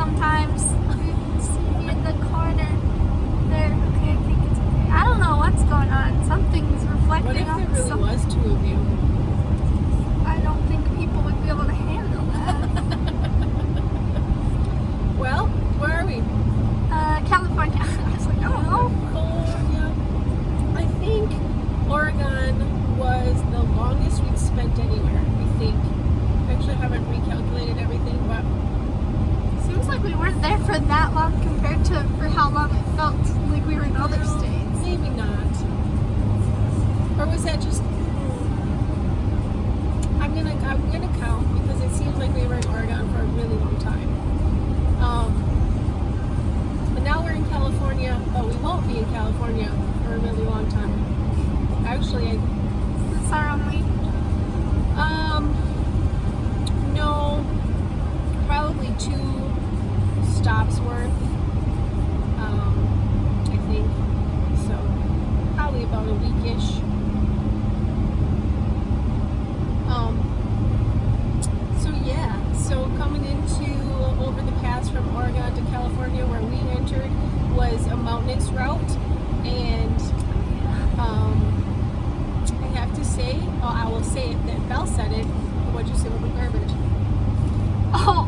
sometimes. See in the corner there. Okay, I think it's okay. I don't know what's going on. Something's reflecting What if off. there really was two of you? I don't think people would be able to handle that. Well, where are we? California. I was like, I don't know. California. I think Oregon was the longest we've spent anywhere, I think. I actually haven't recalculated everything, but Seems like we weren't there for that long compared to for how long it felt like we were in other no, states. maybe not. Or was that just... I'm gonna count because it seems like we were in Oregon for a really long time. But now we're in California, but we won't be in California for a really long time. Actually, It's our only. no, probably 2 stops worth. I think so. Probably about a weekish. So yeah. So coming into over the pass from Oregon to California, where we entered, was a mountainous route, and I have to say, I will say it that Belle said it. What'd you say about the garbage? Oh,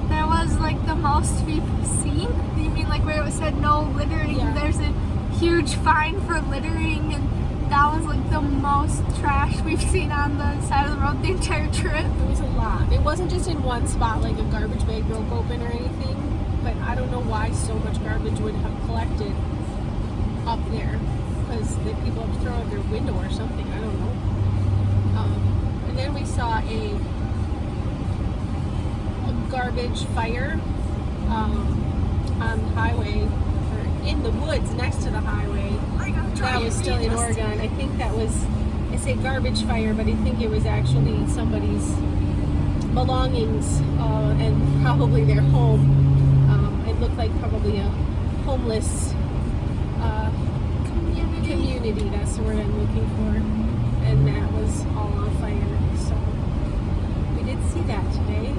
there was like the most we've seen. You mean like where it said no littering? Yeah. There's a huge fine for littering, and that was like the most trash we've seen on the side of the road the entire trip. It was a lot. It wasn't just in one spot, like a garbage bag broke open or anything, but I don't know why so much garbage would have collected up there, because the people have thrown out their window or something. I don't know. And then we saw a garbage fire on the highway, or in the woods next to the highway. That was still in Oregon. I think that was, I say garbage fire, but I think it was actually somebody's belongings and probably their home. It looked like probably a homeless community. That's the word I'm looking for. And that was all on fire. So we did see that today.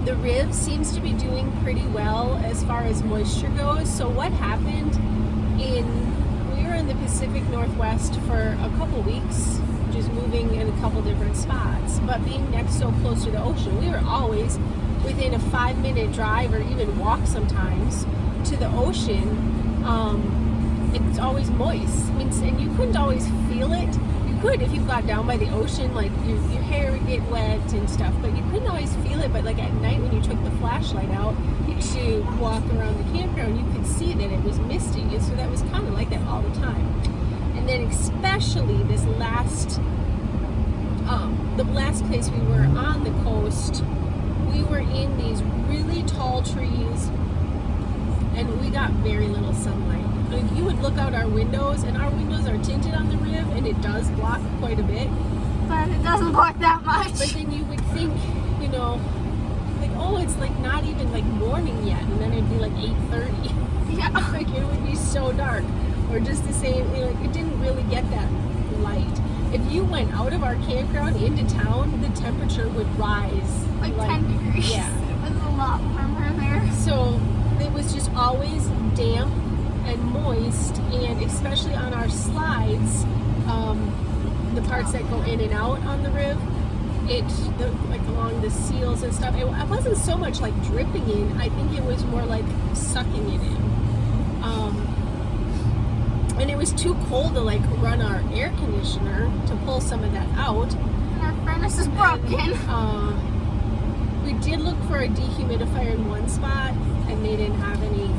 The Riv seems to be doing pretty well as far as moisture goes. So what happened we were in the Pacific Northwest for a couple weeks, just moving in a couple different spots, but being next so close to the ocean, we were always within a 5-minute drive or even walk sometimes to the ocean. It's always moist. I mean, and you couldn't always feel it. You could if you got down by the ocean, like your hair would get wet and stuff, but you couldn't always feel it. But like at night when you took the flashlight out to walk around the campground, you could see that it was misting, and so that was kind of like that all the time. And then especially this the last place we were on the coast, we were in these really tall trees, and we got very little sunlight. Like you would look out our windows, and our windows are tinted on the Riv, and it does block quite a bit. But it doesn't block that much. But then you would think, you know, like, oh, it's like not even like morning yet, and then it'd be like 8:30. Yeah. Like it would be so dark, or just the same. You know, like it didn't really get that light. If you went out of our campground into town, the temperature would rise like 10 degrees. Yeah. It was a lot warmer there. So it was just always damp and moist, and especially on our slides, the parts that go in and out on the Riv, like along the seals and stuff, it wasn't so much like dripping in. I think it was more like sucking it in. And it was too cold to like run our air conditioner to pull some of that out. And our furnace is broken. We did look for a dehumidifier in one spot, and they didn't have any.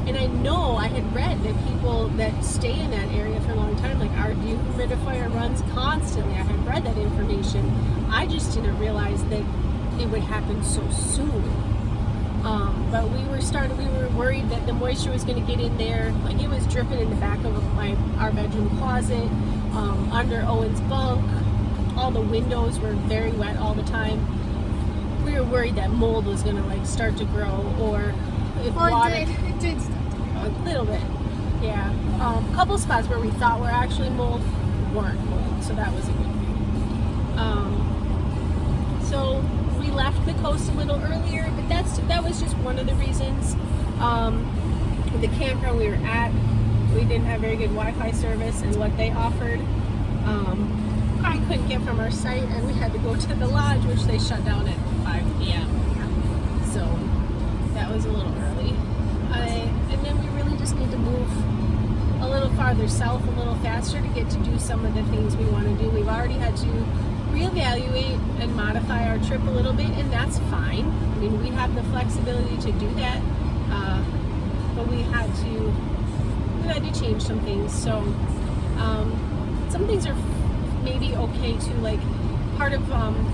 And I know I had read that people that stay in that area for a long time, like our dehumidifier runs constantly. I had read that information. I just didn't realize that it would happen so soon. But we were worried that the moisture was going to get in there. Like it was dripping in the back of our bedroom closet, under Owen's bunk. All the windows were very wet all the time. We were worried that mold was going to like start to grow, or if water. It did start to grow. A little bit, yeah. A couple spots where we thought were actually mold weren't mold, so that was a good thing. So we we left the coast a little earlier, but that was just one of the reasons. The campground we were at, we didn't have very good Wi-Fi service, and what they offered, we couldn't get from our site, and we had to go to the lodge, which they shut down at 5 p.m. So that was a little early. And then we really just need to move a little farther south, a little faster to get to do some of the things we want to do. We've already had to reevaluate and modify our trip a little bit, and that's fine. I mean, we have the flexibility to do that, but we had to change some things. So some things are maybe okay too. Like part of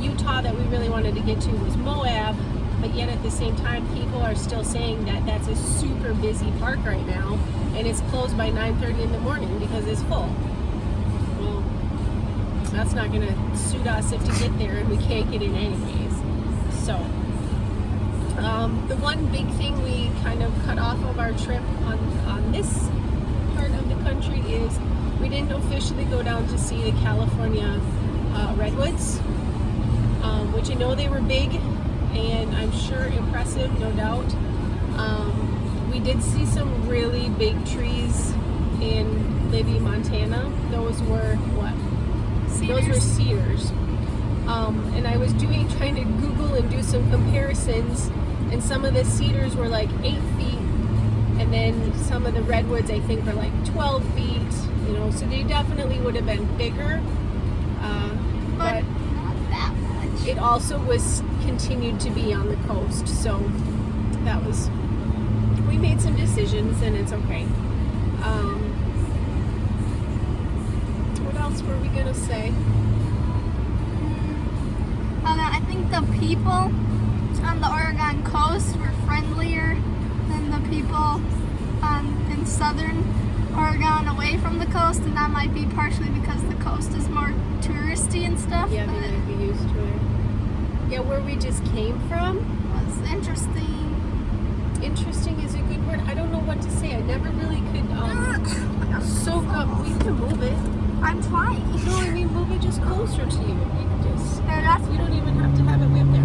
Utah that we really wanted to get to was Moab, but yet at the same time, people are still saying that that's a super busy park right now, and it's closed by 9:30 in the morning because it's full. Well, that's not going to suit us if to get there, and we can't get in anyways. So the one big thing we kind of cut off of our trip on this part of the country is we didn't officially go down to see the California redwoods, which I know they were big and I'm sure impressive, no doubt. We did see some really big trees in Libby, Montana. Those were what? Cedars. Those were cedars. And I was trying to Google and do some comparisons, and some of the cedars were like 8 feet, and then some of the redwoods I think were like 12 feet, so they definitely would have been bigger. But not that much. it also was continued to be on the coast, so we made some decisions, and it's okay. What else were we gonna say? I think the people on the Oregon coast were friendlier than the people in southern Oregon away from the coast, and that might be partially because the coast is more touristy and stuff. Yeah, they might be used to it. Yeah, where we just came from was interesting. Interesting is a good word. I don't know what to say. I never really could soak up. We can move it. I'm trying. No, I mean move it just closer to you. You can just. That's You don't even have to have it way up there.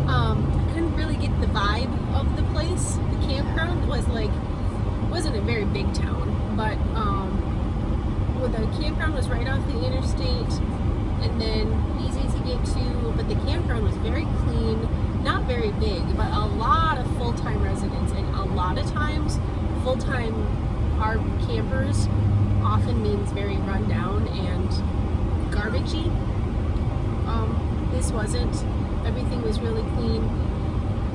I couldn't really get the vibe of the place. The campground was wasn't a very big town, but the campground was right off the interstate, and then easy to get to. But the campground was very clean, not very big, but a lot of full-time residents, and a lot of times full-time our campers often means very rundown and garbagey. This wasn't. Everything was really clean,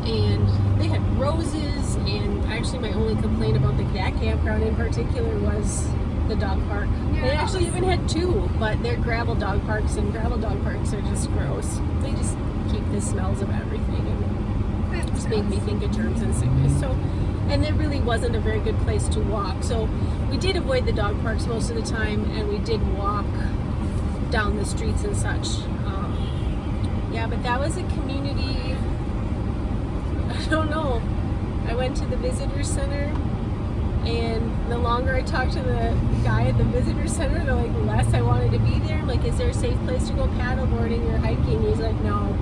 and they had roses, and actually my only complaint about that campground in particular was the dog park. Yeah, They actually even had two, but they're gravel dog parks, and gravel dog parks are just gross. They just keep the smells of everything, and it just made me think of germs and sickness. So, and there really wasn't a very good place to walk. So we did avoid the dog parks most of the time, and we did walk down the streets and such. Yeah, but that was a community, I don't know. I went to the visitor center, and the longer I talked to the guy at the visitor center, the less I wanted to be there. I'm like, is there a safe place to go paddleboarding or hiking? He's like, no.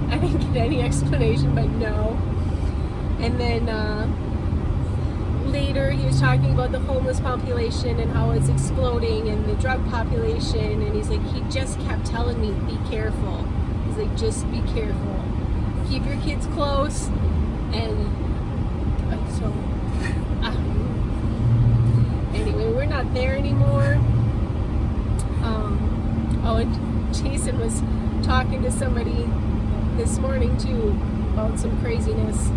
I didn't get any explanation, but no. And then later he was talking about the homeless population and how it's exploding, and the drug population, and he's like, he just kept telling me, be careful. He's like, just be careful. Keep your kids close. And so anyway, we're not there anymore. And Jason was talking to somebody this morning too about some craziness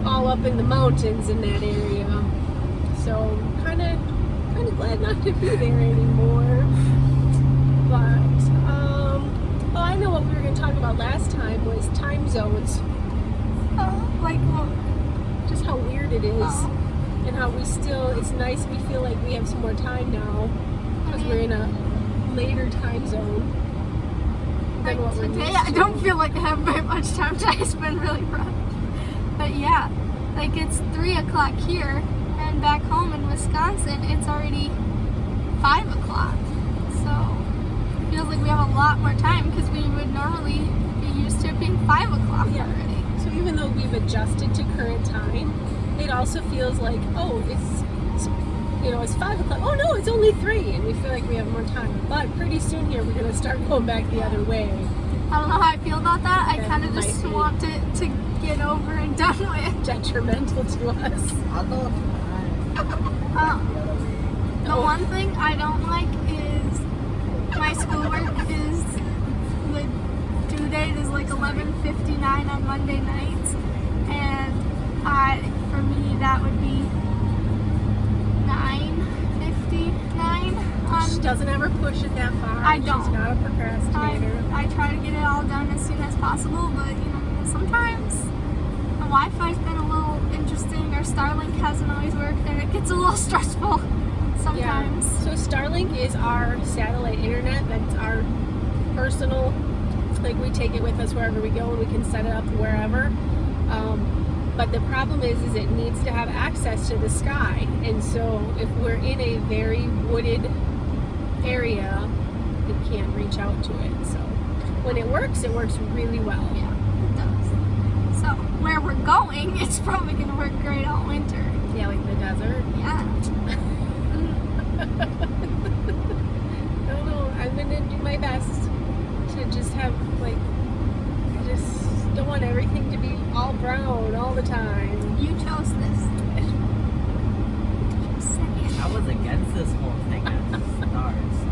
all up in the mountains in that area. So kind of glad not to be there anymore. But I know what we were going to talk about last time was time zones. Just how weird it is, and how it's nice, we feel like we have some more time now because we're in a later time zone than what we're used Today, to. I don't feel like I have very much time. Today's been really rough. But yeah, it's 3 o'clock here, and back home in Wisconsin, it's already 5 o'clock. So it feels like we have a lot more time because we would normally be used to it being 5 o'clock already. So even though we've adjusted to current time, it also feels like, oh, it's 5 o'clock. Oh no, it's only 3, and we feel like we have more time. But pretty soon here, we're gonna start going back the other way. I don't know how I feel about that. I That kind of just might be want it to get over and done with. Detrimental to us. The one thing I don't like is my schoolwork is the due date is like 11:59 on Monday nights, and for me that would be 9:59 She on. doesn't ever push it that far. I don't. She's not a procrastinator. I try to get it all done as soon as possible, but sometimes the Wi-Fi's been a little interesting. Our Starlink hasn't always worked, and it gets a little stressful sometimes. Yeah. So Starlink is our satellite internet. That's our personal. Like we take it with us wherever we go, and we can set it up wherever. But the problem is it needs to have access to the sky, and so if we're in a very wooded area, it can't reach out to it. So when it works really well. Yeah, it does. So where we're going, it's probably going to work great all winter. Yeah, like the desert. Yeah. I don't know. I'm gonna do my best to just have I just don't want everything to be all brown all the time. You chose this. Just saying. I was against this whole thing at the start, so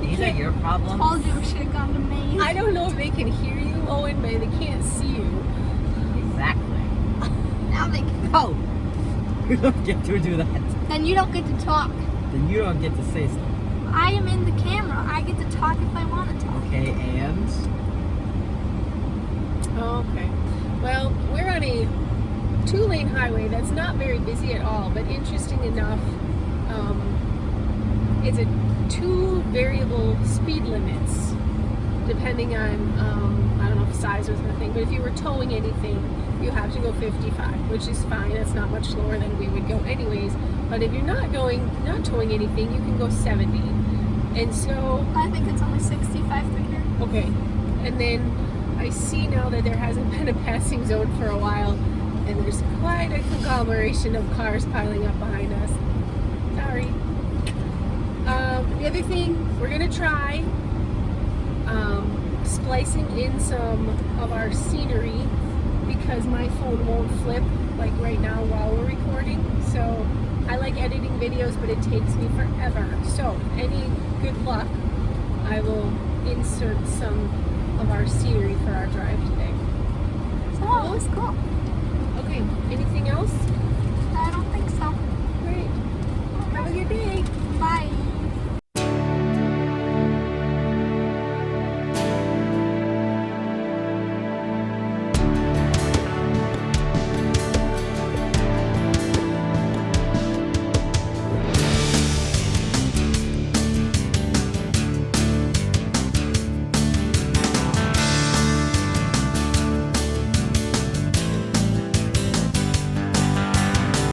these are your problems. Told you we should have gone to Maine. I don't know if they can hear you, Owen, but they can't see you. Exactly. Now they can. No! You don't get to do that. Then you don't get to talk. Then you don't get to say stuff. I am in the camera. I get to talk if I want to talk. Okay, and? Okay. Well, we're on a 2-lane highway that's not very busy at all, but interesting enough, it's a 2 variable speed limits, depending on, I don't know if size was the thing, but if you were towing anything, you have to go 55, which is fine. That's not much slower than we would go anyways. But if you're not towing anything, you can go 70. And so, I think it's only 65 through here. okay. And then I see now that there hasn't been a passing zone for a while, and there's quite a conglomeration of cars piling up behind us. Sorry. The other thing, we're gonna try splicing in some of our scenery, because my phone won't flip like right now while we're recording. So I like editing videos, but it takes me forever. So any good luck, I will insert some of our scenery for our drive today.